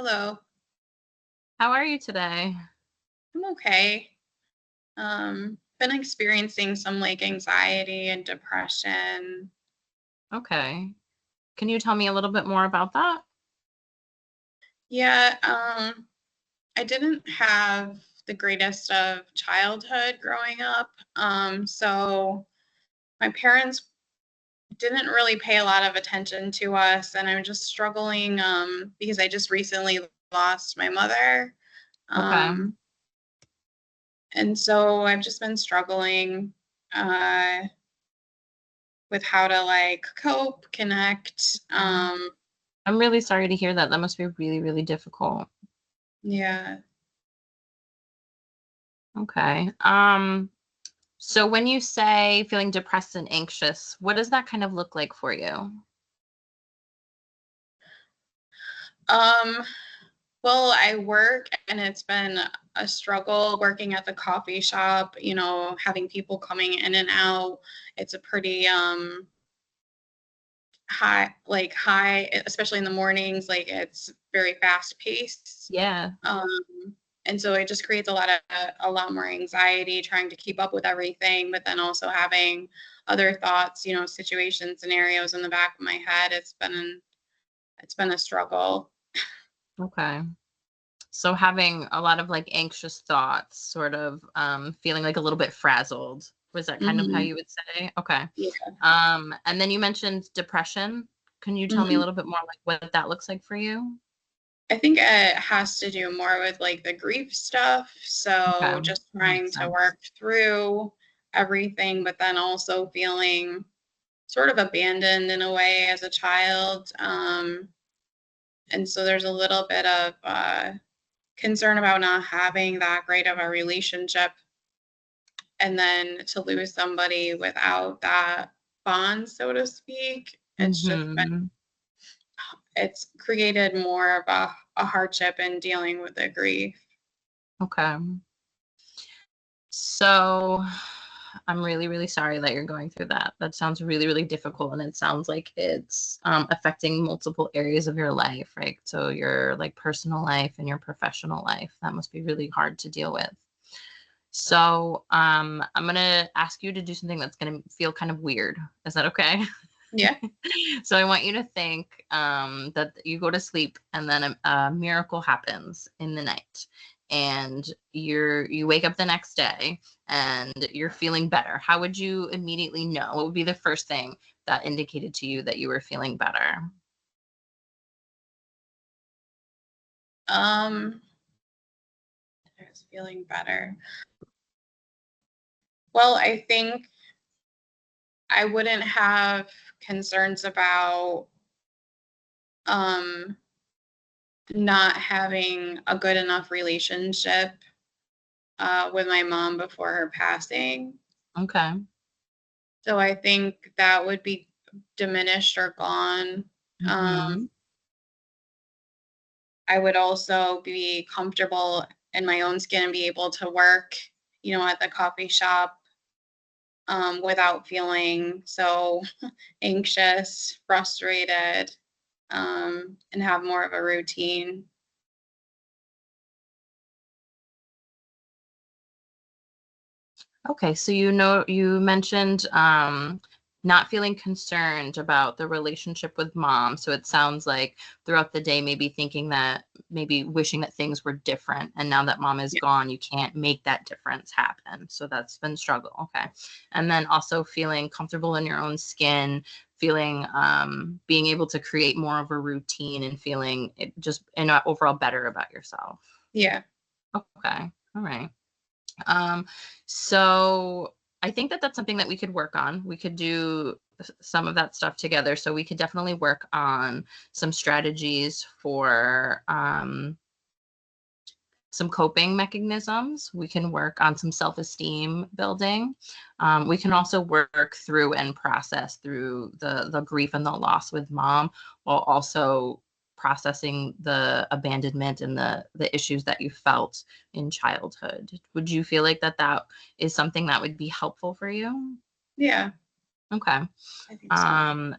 Hello. How are you today? I'm okay. Been experiencing some like anxiety and depression. Okay. Can you tell me a little bit more about that? Yeah, I didn't have the greatest of childhood growing up. So my parents didn't really pay a lot of attention to us, and I'm just struggling because I just recently lost my mother. Okay. Um, and so I've just been struggling. Uh, with how to like cope, connect. I'm really sorry to hear that. That must be really, really difficult. Yeah. Okay. So when you say feeling depressed and anxious, what does that kind of look like for you? Um, well, I work and it's been a struggle working at the coffee shop, having people coming in and out. It's a pretty high, especially in the mornings, like it's very fast paced. Yeah. Um, and so it just creates a lot more anxiety trying to keep up with everything, but then also having other thoughts, situation scenarios in the back of my head. It's been a struggle. Okay. So having a lot of like anxious thoughts, sort of feeling like a little bit frazzled. Was that kind of how Hmm. you would say? Okay. Yeah. And then you mentioned depression. Can you tell me a Hmm. little bit more like what that looks like for you? I think it has to do more with like the grief stuff. Okay. So just trying Makes to sense. work through everything, but then also feeling sort of abandoned in a way as a child. And so there's a little bit of concern about not having that great of a relationship, and then to lose somebody without that bond, so to speak. Mhm. It's created more of a hardship in dealing with the grief. Okay. So I'm really, really sorry that you're going through that. That sounds really, really difficult. And it sounds like it's affecting multiple areas of your life, right? So your like personal life and your professional life. That must be really hard to deal with. So I'm going to ask you to do something that's going to feel kind of weird. Is that okay? Yeah. So I want you to think that you go to sleep and then a miracle happens in the night, and you wake up the next day and you're feeling better. How would you immediately know? What would be the first thing that indicated to you that you were feeling better? Um, I was feeling better. Well, I think I wouldn't have concerns about um not having a good enough relationship with my mom before her passing. Okay. So I think that would be diminished or gone. Hmm. I would also be comfortable in my own skin and be able to work, at the coffee shop without feeling so anxious, frustrated, and have more of a routine. Okay, so you mentioned not feeling concerned about the relationship with mom. So it sounds like throughout the day, maybe thinking that maybe wishing that things were different. And now that mom is Yeah. gone, you can't make that difference happen. So that's been struggle. Okay. And then also feeling comfortable in your own skin, feeling being able to create more of a routine and feeling it just and overall better about yourself. Yeah. Okay. All right. Um, so I think that that's something that we could work on. We could do some of that stuff together. So we could definitely work on some strategies for some coping mechanisms. We can work on some self-esteem building. We can also work through and process through the grief and the loss with mom, while also processing the abandonment and the issues that you felt in childhood. Would you feel like that is something that would be helpful for you? Yeah. Okay. I think so. Um,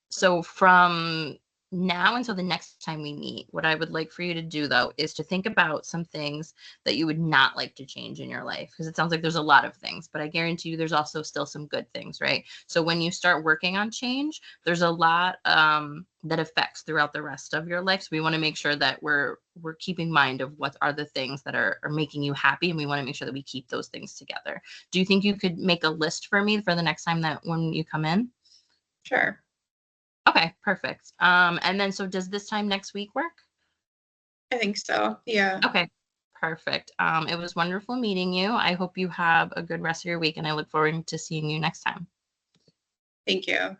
so from now until the next time we meet, what I would like for you to do though is to think about some things that you would not like to change in your life, because it sounds like there's a lot of things, but I guarantee you there's also still some good things, right? So when you start working on change, there's a lot that affects throughout the rest of your life. So we want to make sure that we're keeping mind of what are the things that are making you happy, and we want to make sure that we keep those things together. Do you think you could make a list for me for the next time that when you come in? Sure. Okay, perfect. And then so does this time next week work? I think so. Yeah. Okay, perfect. It was wonderful meeting you. I hope you have a good rest of your week, and I look forward to seeing you next time. Thank you.